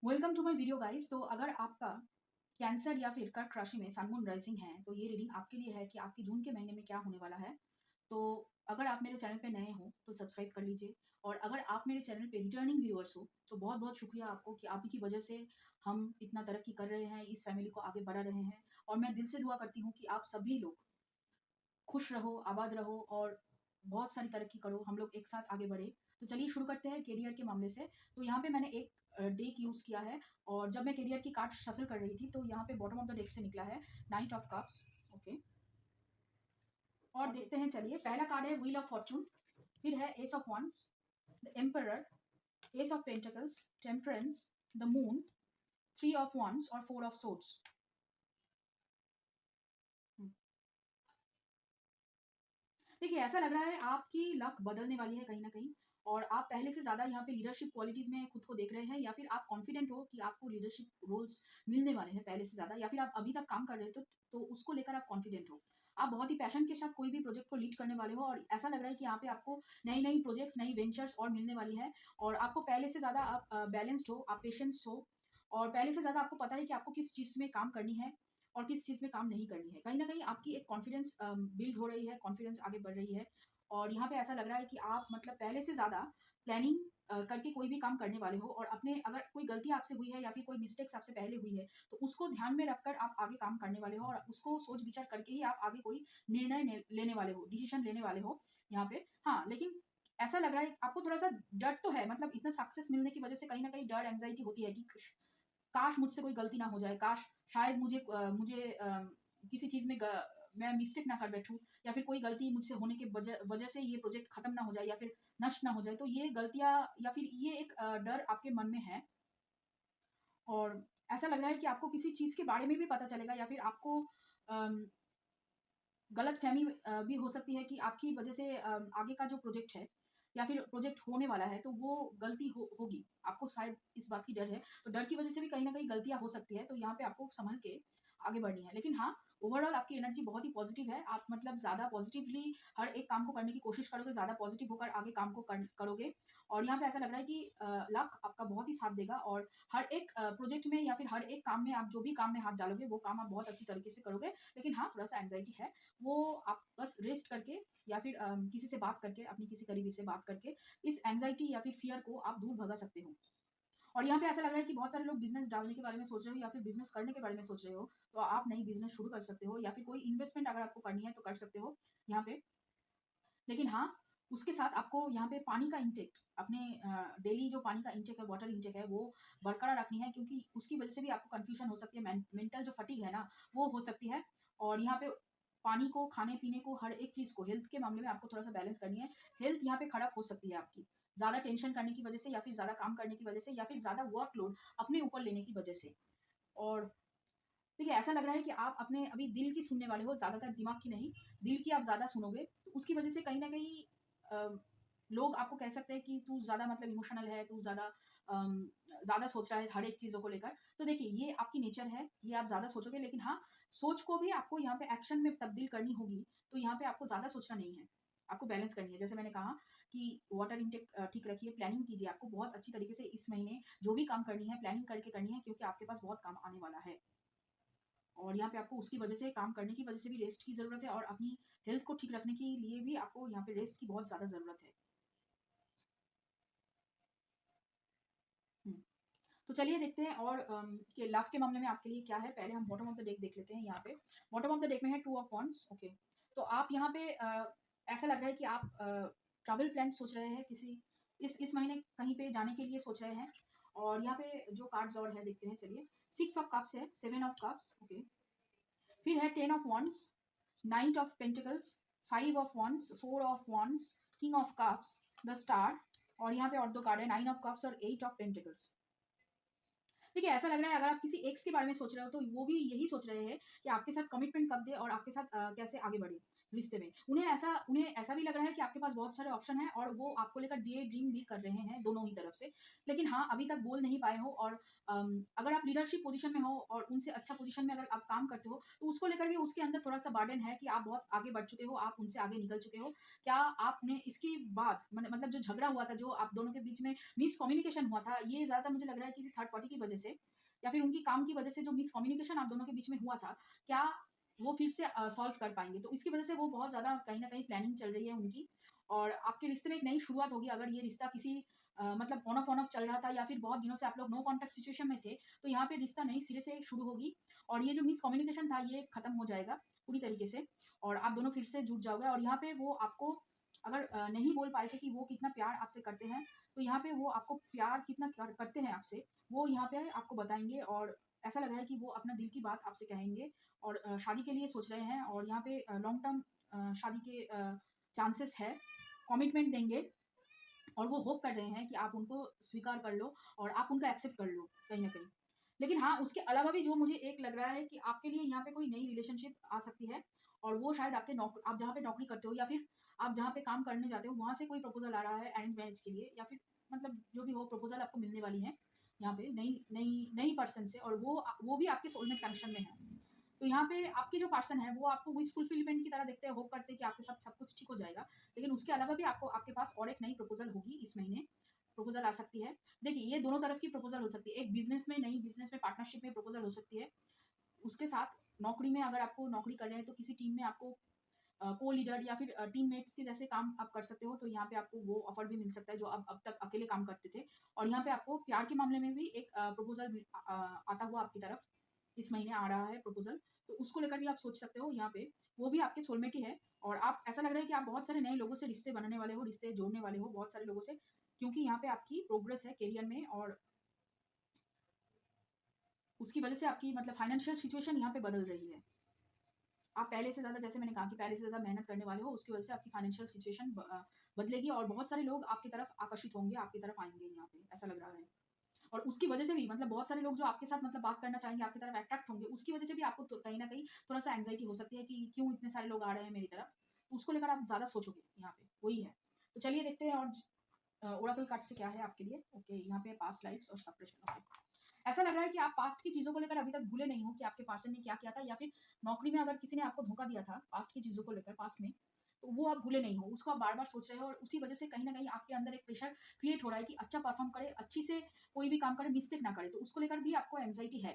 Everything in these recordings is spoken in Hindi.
Welcome to my video guys. तो अगर आपका कैंसर या फिर कर्क राशि में सन मून राइजिंग है तो ये रीडिंग आपके लिए है कि आपके जून के महीने में क्या होने वाला है। तो अगर आप मेरे चैनल पे नए हो तो सब्सक्राइब कर लीजिए, और अगर आप मेरे चैनल पे रिटर्निंग व्यूअर्स हो तो बहुत बहुत शुक्रिया आपको कि आप ही की वजह से हम इतना तरक्की कर रहे हैं, इस फैमिली को आगे बढ़ा रहे हैं। और मैं दिल से दुआ करती हूँ कि आप सभी लोग खुश रहो, आबाद रहो और बहुत सारी तरक्की करो, हम लोग एक साथ आगे बढ़े। तो चलिए शुरू करते हैं करियर के मामले से। तो यहाँ पे मैंने एक डेक यूज़ किया है, और जब मैं करियर की कार्ड शफल कर रही थी तो यहाँ पे बॉटम ऑफ द डेक से निकला है नाइट ऑफ कप्स। ओके, और देखते हैं। चलिए, पहला कार्ड है व्हील ऑफ फॉर्चून, फिर है ace of wands, the emperor, ace of pentacles, temperance, the moon, three of wands और फोर ऑफ सोर्ड्स। देखिए, ऐसा लग रहा है आपकी लक बदलने वाली है कहीं न कहीं, और आप पहले से ज़्यादा यहाँ पे लीडरशिप क्वालिटीज़ में खुद को देख रहे हैं, या फिर आप कॉन्फिडेंट हो कि आपको लीडरशिप रोल्स मिलने वाले हैं पहले से ज़्यादा, या फिर आप अभी तक काम कर रहे थे तो उसको लेकर आप कॉन्फिडेंट हो। आप बहुत ही पैशन के साथ कोई भी प्रोजेक्ट को लीड करने वाले हो, और ऐसा लग रहा है कि यहाँ पे आपको नई-नई प्रोजेक्ट्स, नई वेंचर्स और मिलने वाली है, और आपको पहले से ज़्यादा आप बैलेंस्ड हो, आप पेशेंस हो, और पहले से ज़्यादा आपको पता है कि आपको किस चीज़ में काम करनी है और किस चीज़ में काम नहीं करनी है। कहीं न कहीं आपकी एक कॉन्फिडेंस बिल्ड हो रही है, कॉन्फिडेंस आगे बढ़ रही है। और यहाँ पे ऐसा लग रहा है कि आप मतलब पहले से ज़्यादा प्लानिंग करके कोई भी काम करने वाले हो, और अपने अगर कोई गलती आपसे हुई है या फिर कोई मिस्टेक्स आपसे पहले हुई है तो उसको ध्यान में रखकर आप आगे काम करने वाले हो, और उसको सोच विचार करके ही आप आगे कोई निर्णय लेने वाले हो, डिसीजन लेने वाले हो यहाँ पे। हाँ, लेकिन ऐसा लग रहा है आपको थोड़ा सा डर तो है, मतलब इतना सक्सेस मिलने की वजह से कहीं ना कहीं डर, एंजाइटी होती है कि काश मुझसे कोई गलती ना हो जाए, काश शायद मुझे किसी चीज़ में मैं मिस्टेक ना कर बैठूँ, या फिर कोई गलती मुझसे होने की वजह वजह से ये प्रोजेक्ट खत्म ना हो जाए या फिर नष्ट ना हो जाए। तो ये गलतियाँ या फिर ये एक डर आपके मन में है, और ऐसा लग रहा है कि आपको किसी चीज़ के बारे में भी पता चलेगा, या फिर आपको अम, गलतफ़हमी भी हो सकती है कि आपकी वजह से आगे का जो प्रोजेक्ट है या फिर प्रोजेक्ट होने वाला है तो वो गलती होगी। आपको शायद इस बात की डर है, तो डर की वजह से भी कहीं न कहीं गलतियाँ हो सकती है, तो यहाँ पे आपको सँभल के आगे बढ़नी है। लेकिन हाँ, ओवरऑल आपकी एनर्जी बहुत ही पॉज़िटिव है। आप मतलब ज़्यादा पॉज़िटिवली हर एक काम को करने की कोशिश करोगे, ज़्यादा पॉज़िटिव होकर आगे काम को करोगे, और यहाँ पे ऐसा लग रहा है कि लक आपका बहुत ही साथ देगा, और हर एक प्रोजेक्ट में या फिर हर एक काम में, आप जो भी काम में हाथ डालोगे, वो काम आप बहुत अच्छी तरीके से करोगे। लेकिन हाँ, थोड़ा-सा एंग्ज़ायटी है, वो आप बस रेस्ट करके या फिर किसी से बात करके, अपनी किसी करीबी से बात करके इस एंग्जायटी या फिर फ़ियर को आप दूर भगा सकते हो। और यहाँ पे ऐसा लग रहा है कि बहुत सारे लोग बिज़नेस डालने के बारे में सोच रहे हो, या फिर बिज़नेस करने के बारे में सोच रहे हो, तो आप नई बिज़नेस शुरू कर सकते हो, या फिर कोई इन्वेस्टमेंट अगर आपको करनी है तो कर सकते हो यहाँ पे। लेकिन हाँ, उसके साथ आपको यहाँ पे पानी का इंटेक, अपने डेली जो पानी का इंटेक है, वाटर इंटेक है, वो बरकरार रखनी है, क्योंकि उसकी वज़ह से भी आपको कन्फ्यूज़न हो सकती है, मेंटल जो फटीग है ना, वो हो सकती है। और यहाँ पे पानी को, खाने-पीने को, हर एक चीज़ को, हेल्थ के मामले में आपको थोड़ा-सा बैलेंस करनी है। हेल्थ यहाँ पे खराब हो सकती है आपकी, ज़्यादा टेंशन करने की वज़ह से, या फिर ज़्यादा काम करने की वज़ह से, या फिर ज़्यादा वर्कलोड अपने ऊपर लेने की वज़ह से। और देखिए, ऐसा लग रहा है कि आप अपने अभी दिल की सुनने वाले हो, ज़्यादातर दिमाग की नहीं, दिल की आप ज़्यादा सुनोगे, तो उसकी वजह से कहीं न कहीं लोग आपको कह सकते हैं कि तू ज़्यादा मतलब इमोशनल है, तू ज़्यादा सोच रहा है हर एक चीज़ों को लेकर। तो देखिए, ये आपकी नेचर है, ये आप ज़्यादा सोचोगे, लेकिन हाँ, सोच को भी आपको यहाँ पे एक्शन में तब्दील करनी होगी, तो यहाँ पे आपको ज़्यादा सोचना नहीं है, आपको बैलेंस करनी है। जैसे मैंने कहा कि वाटर इंटेक ठीक रखिए, प्लानिंग कीजिए, आपको बहुत अच्छी तरीके से इस महीने जो भी काम करनी है, प्लानिंग करके करनी है, क्योंकि आपके पास बहुत काम आने वाला है। और यहाँ पे आपको उसकी वजह से, काम करने की वजह से भी रेस्ट की ज़रूरत है, और अपनी हेल्थ को ठीक रखने के लिए भी आपको यहाँ पे रेस्ट की बहुत ज़्यादा ज़रूरत है। हुँ। तो चलिए देखते हैं, और कि लव के मामले में आपके लिए क्या है। पहले हम बॉटम ऑफ द डेक देख लेते हैं यहाँ पे। बॉटम ऑफ द डेक में है टू ऑफ वांड्स। ओके। तो आप यहाँ पे ऐसा लग रहा है कि आप ट्रैवल प्लान सोच रहे हैं, किसी इस महीने कहीं पे जाने के लिए सोच रहे हैं। और यहाँ पे जो कार्ड्स और है देखते हैं, चलिए। 6 ऑफ कप्स है, 7 ऑफ कप्स। ओके। फिर है 10 of wands, 9 of pentacles, 5 of wands, 4 of wands, king of cups, the star, और यहाँ पे और 2 कार्ड है, 9 ऑफ कप्स और 8 ऑफ पेंटिकल्स। देखिए, ऐसा लग रहा है अगर आप किसी एक्स के बारे में सोच रहे हो तो वो भी यही सोच रहे हैं कि आपके साथ कमिटमेंट कब दे और आपके साथ कैसे आगे बढ़े। रिश्ते में। उन्हें ऐसा भी लग रहा है कि आपके पास बहुत सारे ऑप्शन हैं और वो आपको लेकर डे ड्रीम भी कर रहे हैं दोनों ही तरफ से। लेकिन हाँ, अभी तक बोल नहीं पाए हो और अगर आप लीडरशिप पोज़ीशन में हो और उनसे अच्छा पोज़ीशन में अगर आप काम करते हो, तो उसको लेकर भी उसके अंदर थोड़ा-सा बर्डन है कि आप बहुत आगे बढ़ चुके हो, आप उनसे आगे निकल चुके हो। क्या आपने इसके बाद मतलब जो झगड़ा हुआ था, जो आप दोनों के बीच में मिसकम्युनिकेशन हुआ था, ये ज़्यादातर मुझे लग रहा है किसी थर्ड पार्टी की वजह से या फिर उनकी काम की वजह से जो मिसकम्युनिकेशन आप दोनों के बीच में हुआ था, क्या वो फिर से सॉल्व कर पाएँगे? तो इसकी वजह से वो बहुत ज़्यादा कहीं न कहीं प्लानिंग चल रही है उनकी और आपके रिश्ते में एक नई शुरुआत होगी अगर ये रिश्ता किसी मतलब ऑन ऑफ चल रहा था या फिर बहुत दिनों से आप लोग नो कॉन्टैक्ट सिचुएशन में थे, तो यहाँ पे रिश्ता नई सिरे से शुरू होगी और ये जो मिसकम्युनिकेशन था, ये खत्म हो जाएगा पूरी तरीके से और आप दोनों फिर से जुड़ जाओगे और यहाँ पे वो आपको अगर नहीं बोल पाए थे कि वो कितना प्यार आपसे करते हैं, तो यहाँ पे वो आपको प्यार कितना करते हैं आपसे, वो यहाँ पे आपको बताएँगे और ऐसा लग रहा है कि वो अपना दिल की बात आपसे कहेंगे और शादी के लिए सोच रहे हैं और यहाँ पे लॉन्ग टर्म शादी के चांसेस है, कमिटमेंट देंगे और वो होप कर रहे हैं कि आप उनको स्वीकार कर लो और आप उनका एक्सेप्ट कर लो कहीं न कहीं। लेकिन हाँ, उसके अलावा भी जो मुझे एक लग रहा है कि आपके लिए यहाँ पे कोई नई रिलेशनशिप आ सकती है और वो शायद आप जहाँ पे नौकरी करते हो या फिर आप जहाँ पे काम करने जाते हो, वहाँ से कोई प्रपोज़ल आ रहा है अरेंज मैरेज के लिए या फिर मतलब जो भी हो प्रपोज़ल आपको मिलने वाली है, यहाँ पे नई नई नई पर्सन से और वो भी आपके सोलमेट कनेक्शन में है। तो यहाँ पे आपके जो पर्सन है वो आपको विश फुलफिलमेंट की तरह देखते हैं, होप करते हैं कि आपके साथ सब कुछ ठीक हो जाएगा। लेकिन उसके अलावा भी आपको आपके पास और एक नई प्रपोज़ल होगी इस महीने, प्रपोज़ल आ सकती है। देखिए, ये दोनों तरफ की प्रपोज़ल हो सकती है। एक नई बिज़नेस में पार्टनरशिप में प्रपोज़ल हो सकती है। उसके साथ नौकरी में अगर आपको नौकरी कर रहे हैं तो किसी टीम में आपको को-लीडर या फिर टीममेट्स के जैसे काम आप कर सकते हो, तो यहाँ पे आपको वो ऑफ़र भी मिल सकता है जो अब तक अकेले काम करते थे। और यहाँ पे आपको प्यार के मामले में भी एक प्रपोज़ल आता हुआ आपकी तरफ इस महीने आ रहा है प्रपोज़ल, तो उसको लेकर भी आप सोच सकते हो यहाँ पे। वो भी आपके सोलमेट ही है और आप ऐसा लग रहा है कि आप बहुत सारे नए लोगों से रिश्ते बनाने वाले हो, रिश्ते जोड़ने वाले हो बहुत सारे लोगों से, क्योंकि यहाँ पे आपकी प्रोग्रेस है करियर में और उसकी वजह से आपकी मतलब फाइनेंशियल सिचुएशन यहाँ पे बदल रही है। आप पहले से ज़्यादा जैसे मैंने कहा कि पहले से ज़्यादा मेहनत करने वाले हो, उसकी वजह से आपकी फाइनेंशियल सिचुएशन बदलेगी और बहुत सारे लोग आपकी तरफ आकर्षित होंगे, आपकी तरफ आएँगे यहाँ पे, ऐसा लग रहा है। और उसकी वजह से भी मतलब बहुत सारे लोग जो आपके साथ मतलब बात करना चाहेंगे, आपकी तरफ अट्रैक्ट होंगे, उसकी वजह से भी आपको तो कहीं न कहीं थोड़ा-सा एंग्ज़ायटी हो सकती है कि क्यों इतने सारे लोग आ रहे हैं मेरी तरफ। तो उसको लेकर आप ज़्यादा सोचोगे यहाँ पे, वही है। तो चलिए देखते हैं और ओरेकल कार्ड से क्या है आपके लिए। ओके, यहाँ पे पास्ट लाइफ़्स और सेपरेशन। ओके। ऐसा लग रहा है कि आप पास्ट की चीज़ों को लेकर अभी तक भूले नहीं हो कि आपके पर्सन ने क्या किया था या फिर नौकरी में अगर किसी ने आपको धोखा दिया था पास्ट की चीज़ों को लेकर पास्ट में, तो वो आप भूले नहीं हो। उसको आप बार-बार सोच रहे हो और उसी वजह से कहीं न कहीं आपके अंदर एक प्रेशर क्रिएट हो रहा है कि अच्छा परफ़ॉर्म करे, अच्छी से कोई भी काम करे, मिस्टेक ना करे। तो उसको लेकर भी आपको एंग्ज़ायटी है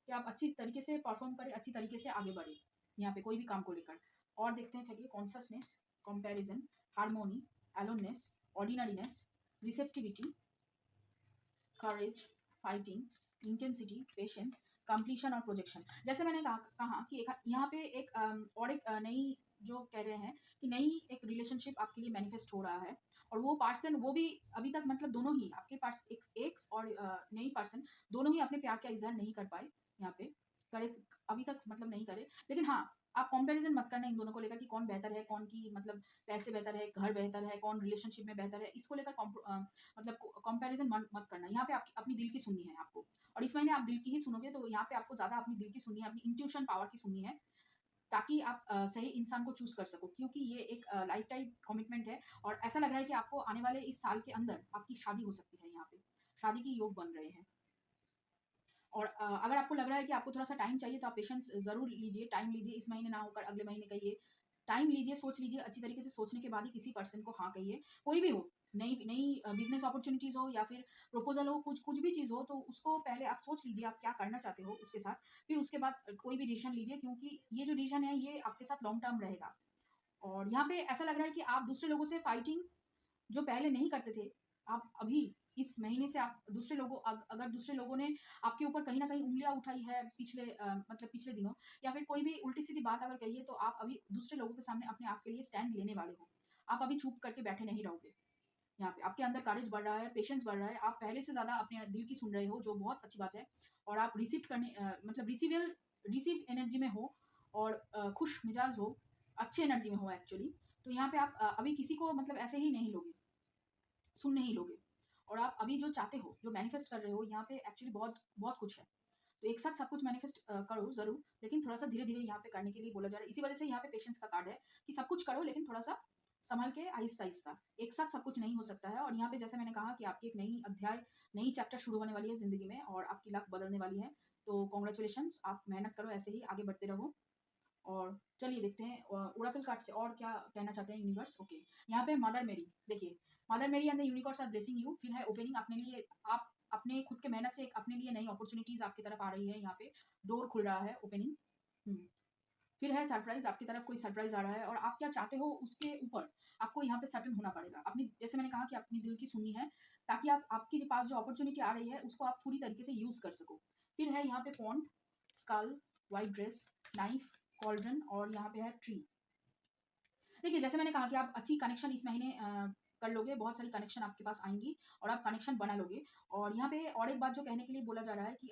कि आप अच्छी तरीके से परफ़ॉर्म करें, अच्छी तरीके से आगे बढ़ें, यहाँ पे कोई भी काम को लेकर। और देखते हैं चलिए consciousness, comparison, harmony, aloneness, ordinariness, receptivity, courage, fighting, intensity, patience, completion और प्रोजेक्शन। जैसे मैंने कहा कि यहाँ पे एक नई जो कह रहे हैं कि नई एक रिलेशनशिप आपके लिए मैनिफेस्ट हो रहा है और वो पर्सन वो भी अभी तक मतलब दोनों ही आपके पास एक्स एक्स और नई पर्सन दोनों ही अपने प्यार का इज़हार नहीं कर पाए यहाँ पे करे अभी तक मतलब नहीं करे। लेकिन हाँ, आप कंपैरिजन मत करना इन दोनों को लेकर कि कौन बेहतर है, कौन की मतलब पैसे बेहतर है, घर बेहतर है, कौन रिलेशनशिप में बेहतर है। इसको लेकर मतलब कंपैरिजन मत करना। यहाँ पे आपकी अपनी दिल की सुननी है आपको और इस महीने आप दिल की ही सुनोगे तो यहाँ पे आपको ज़्यादा अपनी दिल की सुननी है, अपनी इंट्यूशन पावर की सुननी है ताकि आप सही इंसान को चूज़ कर सको क्योंकि ये एक लाइफ टाइम कमिटमेंट है और ऐसा लग रहा है कि आपको आने वाले इस साल के अंदर आपकी शादी हो सकती है यहाँ पे। शादी के योग बन रहे हैं और अगर आपको लग रहा है कि आपको थोड़ा-सा टाइम चाहिए तो आप पेशेंस ज़रूर लीजिए, टाइम लीजिए, इस महीने ना होकर अगले महीने कहिए। टाइम लीजिए, सोच लीजिए, अच्छी तरीके से सोचने के बाद ही किसी पर्सन को हाँ कहिए। कोई भी हो, नई नई बिज़नेस अपॉर्च्युनिटीज़ हो या फिर प्रपोज़ल हो, कुछ कुछ भी चीज़ हो तो उसको पहले आप सोच लीजिए आप क्या करना चाहते हो उसके साथ। फिर उसके बाद कोई भी डिसीज़न लीजिए क्योंकि ये जो डिसीज़न है ये आपके साथ लॉन्ग टर्म रहेगा। और यहाँ पे ऐसा लग रहा है कि आप दूसरे लोगों से फाइटिंग जो पहले नहीं करते थे, आप अभी इस महीने से आप दूसरे लोगों अगर दूसरे लोगों ने आपके ऊपर कहीं न कहीं उँगलियाँ उठाई है मतलब पिछले दिनों या फिर कोई भी उल्टी-सीधी बात अगर कही है, तो आप अभी दूसरे लोगों के सामने अपने आप के लिए स्टैंड लेने वाले हो। आप अभी चुप करके बैठे नहीं रहोगे। यहाँ पे आपके अंदर करेज बढ़ रहा है, पेशेंस बढ़ रहा है, आप पहले से ज़्यादा अपने दिल की सुन रहे हो, जो बहुत अच्छी बात है और आप मतलब रिसीव एनर्जी में हो और खुश मिजाज हो, अच्छे एनर्जी में हो एक्चुअली। तो यहाँ पे आप अभी किसी को मतलब ऐसे ही नहीं लोगे। सुन नहीं लोगे और आप अभी जो चाहते हो, जो मैनिफेस्ट कर रहे हो, यहाँ पे एक्चुअली बहुत बहुत कुछ है। तो एक साथ सब कुछ मैनिफेस्ट करो ज़रूर, लेकिन थोड़ा-सा धीरे-धीरे यहाँ पे करने के लिए बोला जा रहा है। इसी वजह से यहाँ पे पेशेंस का कार्ड है कि सब कुछ करो लेकिन थोड़ा-सा सँभल के आहिस्ता-आहिस्ता। एक साथ सब कुछ नहीं हो सकता है और यहाँ पे जैसे मैंने कहा कि आपकी एक नई अध्याय, नई चैप्टर शुरू होने वाली है ज़िंदगी में और आपकी लक बदलने वाली है। तो कांग्रेचुलेशंस, आप मेहनत करो ऐसे ही आगे बढ़ते रहो। और चलिए देखते हैं ओरेकल कार्ड से और क्या कहना चाहते हैं यूनिवर्स। ओके, यहाँ पे मदर मेरी, देखिए mother Mary and the universe are blessing you. फिर है ओपनिंग, अपने लिए आप अपने खुद के मेहनत से एक अपने लिए नई अपॉर्चुनिटीज आपकी तरफ आ रही है। यहाँ पे डोर खुल रहा है, ओपनिंग। फिर है सरप्राइज, आपकी तरफ कोई सरप्राइज आ रहा है और आप क्या चाहते हो उसके ऊपर आपको यहाँ पे सर्टन होना पड़ेगा। अपनी, जैसे मैंने कहा कि अपनी दिल की सुननी है ताकि आप आपके पास जो अपॉर्चुनिटी आ रही है उसको आप पूरी तरीके से यूज कर सको। फिर है यहाँ पे pond, skull, white dress, knife, cauldron और यहाँ पे है ट्री। देखिए जैसे मैंने कहा कि आप अच्छी कनेक्शन इस महीने कर लोगे, बहुत सारी कनेक्शन आपके पास आएंगी और आप कनेक्शन बना लोगे। और यहाँ पे और एक बात जो कहने के लिए बोला जा रहा है कि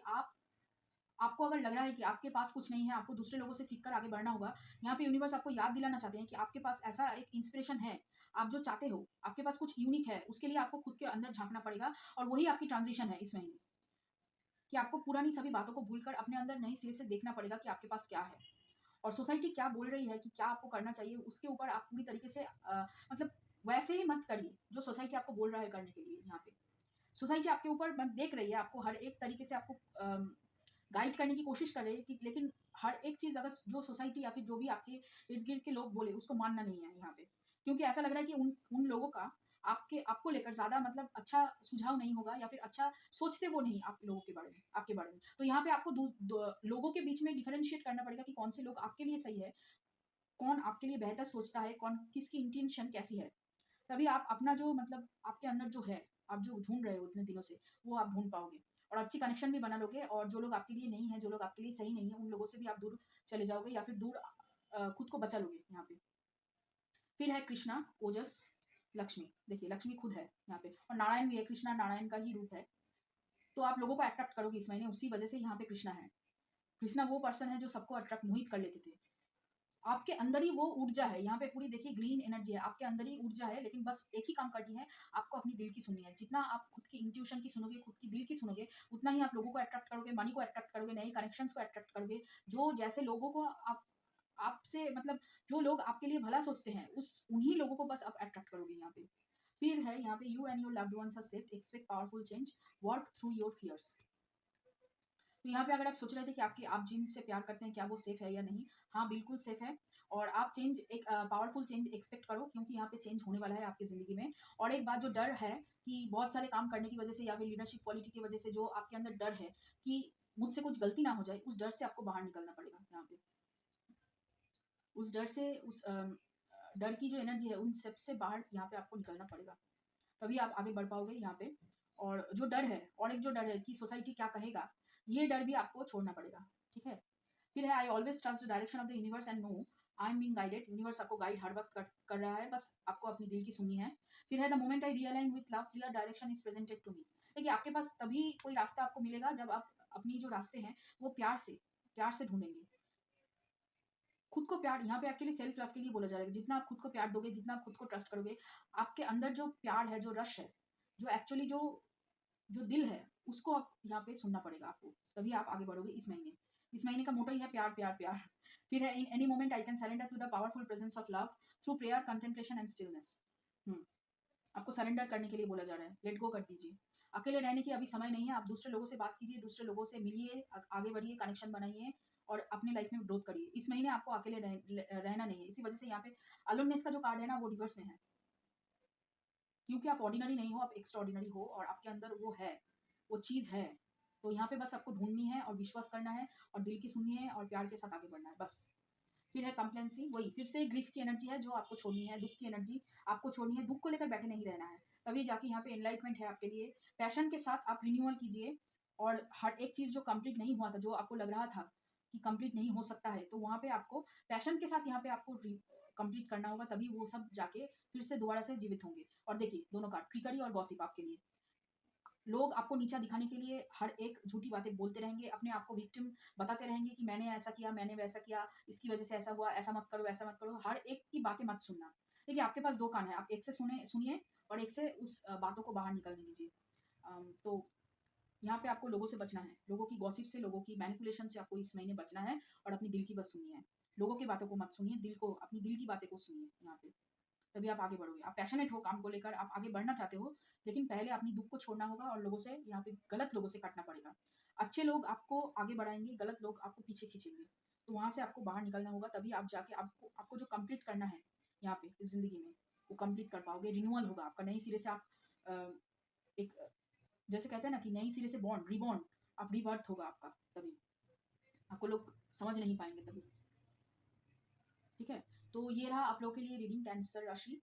आपको अगर लग रहा है कि आपके पास कुछ नहीं है, आपको दूसरे लोगों से सीखकर आगे बढ़ना होगा, यहाँ पे यूनिवर्स आपको याद दिलाना चाहते हैं कि आपके पास ऐसा एक इंस्पिरेशन है, आप जो चाहते हो, आपके पास कुछ यूनिक है, उसके लिए आपको खुद के अंदर झांकना पड़ेगा। और वही आपकी ट्रांजिशन है इस महीने, कि आपको पुरानी सभी बातों को भूलकर अपने अंदर नई सिरे से देखना पड़ेगा कि आपके पास क्या है और सोसाइटी क्या बोल रही है कि क्या आपको करना चाहिए, उसके ऊपर आप पूरी तरीके से मतलब वैसे ही मत करिए जो सोसाइटी आपको बोल रहा है करने के लिए। यहाँ पे सोसाइटी आपके ऊपर देख रही है, आपको हर एक तरीके से आपको गाइड करने की कोशिश कर रही है कि, लेकिन हर एक चीज़ अगर जो सोसाइटी या फिर जो भी आपके इर्द गिर्द के लोग बोले उसको मानना नहीं है यहाँ पे, क्योंकि ऐसा लग रहा है कि उन लोगों का आपको लेकर ज़्यादा मतलब अच्छा सुझाव नहीं होगा या फिर अच्छा सोचते वो नहीं आप लोगों के बारे में, आपके बारे में। तो यहाँ पे आपको लोगों के बीच में डिफरेंशिएट करना पड़ेगा कि कौन से लोग आपके लिए सही है, कौन आपके लिए बेहतर सोचता है, कौन किसकी इंटेंशन कैसी है। तभी आप अपना जो मतलब आपके अंदर जो है, आप जो ढूंढ रहे हो इतने दिनों से, वो आप ढूंढ पाओगे और अच्छी कनेक्शन भी बना लोगे। और जो लोग आपके लिए नहीं है, जो लोग आपके लिए सही नहीं है, उन लोगों से भी आप दूर चले जाओगे या फिर दूर खुद को बचा लोगे यहाँ पे। फिर है कृष्णा, ओजस, लक्ष्मी। देखिए लक्ष्मी खुद है यहाँ पे और नारायण भी है, कृष्णा नारायण का ही रूप है। तो आप लोगों को अट्रैक्ट करोगे इस महीने, उसी वजह से यहाँ पे कृष्णा है। कृष्णा वो पर्सन है जो सबको अट्रैक्ट मोहित कर लेते थे। आपके अंदर ही वो ऊर्जा है यहाँ पे पूरी, देखिए ग्रीन एनर्जी है आपके अंदर ही ऊर्जा है, लेकिन बस एक ही काम करनी है, आपको अपनी दिल की सुननी है। जितना आप खुद की इंट्यूशन की सुनोगे, खुद की दिल की सुनोगे, उतना ही आप लोगों को अट्रैक्ट करोगे, मनी को अट्रैक्ट करोगे, नए कनेक्शंस को अट्रैक्ट करोगे। जो जैसे लोगों को आप आपसे मतलब जो लोग आपके लिए भला सोचते हैं, उस उन्हीं लोगों को बस आप अट्रैक्ट करोगे यहाँ पे। फिर है यहाँ पे you and your loved ones are safe, expect powerful change, work through your fears. तो यहाँ पे अगर आप सोच रहे थे कि आप जिनसे प्यार करते हैं क्या वो सेफ है या नहीं, हाँ बिल्कुल सेफ है। और आप चेंज, एक पावरफुल चेंज एक्सपेक्ट करो, क्योंकि यहाँ पे चेंज होने वाला है आपकी ज़िंदगी में। और एक बात जो डर है कि बहुत सारे काम करने की वजह से या फिर लीडरशिप क्वालिटी की वजह से जो आपके अंदर डर है कि मुझसे कुछ गलती ना हो जाए, उस डर से आपको बाहर निकलना पड़ेगा यहाँ पे। उस डर से, उस डर की जो एनर्जी है, उन सबसे बाहर यहाँ पे आपको निकलना पड़ेगा, तभी आप आगे बढ़ पाओगे यहाँ पे। और जो डर है, और एक जो डर है कि सोसाइटी क्या कहेगा, ये डर भी आपको छोड़ना पड़ेगा, ठीक है। फिर है I always trust the direction of the universe and know I am being guided. Universe आपको गाइड हर वक्त कर रहा है, बस आपको अपनी दिल की सुननी है। फिर है the moment I realign with love clear direction is presented to me. देखिए आपके पास तभी कोई रास्ता आपको मिलेगा जब आप अपनी जो रास्ते हैं वो प्यार से ढूंढेंगे। खुद को प्यार, यहाँ पे एक्चुअली सेल्फ लव के लिए बोला जा रहा है। जितना आप खुद को प्यार दोगे, जितना आप खुद को ट्रस्ट करोगे, आपके अंदर जो प्यार है, जो रश है, जो एक्चुअली जो जो दिल है, उसको आप यहाँ पे सुनना पड़ेगा आपको, तभी आप आगे बढ़ोगे इस महीने। इस महीने का मोटो ही है प्यार प्यार प्यार। फिर है in any moment I can surrender to the powerful presence of love through prayer, contemplation and stillness. आपको सरेंडर करने के लिए बोला जा रहा है, लेट गो कर दीजिए। अकेले रहने की अभी समय नहीं है, आप दूसरे लोगों से बात कीजिए, दूसरे लोगों से मिलिए, आगे बढ़िए, कनेक्शन बनाइए और अपने लाइफ में ग्रोथ करिए। इस महीने आपको अकेले रहना नहीं है। इसी वजह से यहाँ पे अलोननेस का जो कार्ड है ना, वो रिवर्स में है, क्योंकि आप ऑर्डिनरी नहीं हो, आप एक्स्ट्रा ऑर्डिनरी हो और आपके अंदर वो है, वो चीज़ है। तो यहाँ पे बस आपको ढूंढनी है और विश्वास करना है और दिल की सुननी है और प्यार के साथ आगे बढ़ना है, बस। फिर है कंप्लेंसी, वही फिर से ग्रीफ की एनर्जी है जो आपको छोड़नी है, दुख की एनर्जी आपको छोड़नी है, दुख को लेकर बैठे नहीं रहना है, तभी जाके यहाँ पे एनलाइटमेंट है आपके लिए। पैशन के साथ आप रिन्यूअल कीजिए और हर एक चीज़ जो कंप्लीट नहीं हुआ था, जो आपको लग रहा था कि कंप्लीट नहीं हो सकता है, तो वहाँ पे आपको पैशन के साथ यहाँ पे आपको कंप्लीट करना होगा, तभी वो सब जाके फिर से दोबारा से जीवित होंगे। और देखिए दोनों कार्ड, ट्रिकरी और गॉसिप आपके लिए। लोग आपको नीचा दिखाने के लिए हर एक झूठी बातें बोलते रहेंगे, अपने आप को विक्टिम बताते रहेंगे कि मैंने ऐसा किया, मैंने वैसा किया, इसकी वजह से ऐसा हुआ, ऐसा मत करो, ऐसा मत करो। हर एक की बातें मत सुनना। देखिए आपके पास दो कान है, आप एक से सुनिए और एक से उस बातों को बाहर निकलने दीजिए। तो यहाँ पे आपको लोगों से बचना है, लोगों की गॉसिप से, लोगों की मैनिपुलेशन से आपको इस महीने बचना है और अपनी दिल की बस सुननी है। लोगों की बातों को मत सुनिए, अपनी दिल की बातें को सुनिए यहाँ पे, तभी आप आगे बढ़ोगे। आप पैशनेट हो काम को लेकर, आप आगे बढ़ना चाहते हो, लेकिन पहले अपनी दुःख को छोड़ना होगा और लोगों से यहाँ पे गलत लोगों से कटना पड़ेगा। अच्छे लोग आपको आगे बढ़ाएँगे, गलत लोग आपको पीछे खींचेंगे। तो वहाँ से आपको बाहर निकलना होगा, तभी आप जाके आपको आपको जो कंप्लीट करना है यहाँ पे इस ज़िंदगी में, वो कंप्लीट कर पाओगे। रिन्यूअल होगा आपका, नई सिरे से आप अ, एक जैसे कहते हैं ना कि नई सिरे से रीबॉर्न, आप रीबर्थ होगा आपका तभी। आपको लोग समझ नहीं पाएँगे तभी। ठीक है? तो ये रहा आप लोगों के लिए रीडिंग कैंसर राशि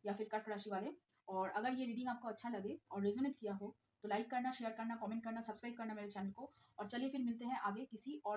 या फिर कर्क राशि वाले। और अगर ये रीडिंग आपको अच्छा लगे और रेज़ोनेट किया हो, तो लाइक करना, शेयर करना, कमेंट करना, सब्सक्राइब करना मेरे चैनल को। और चलिए फिर मिलते हैं आगे किसी और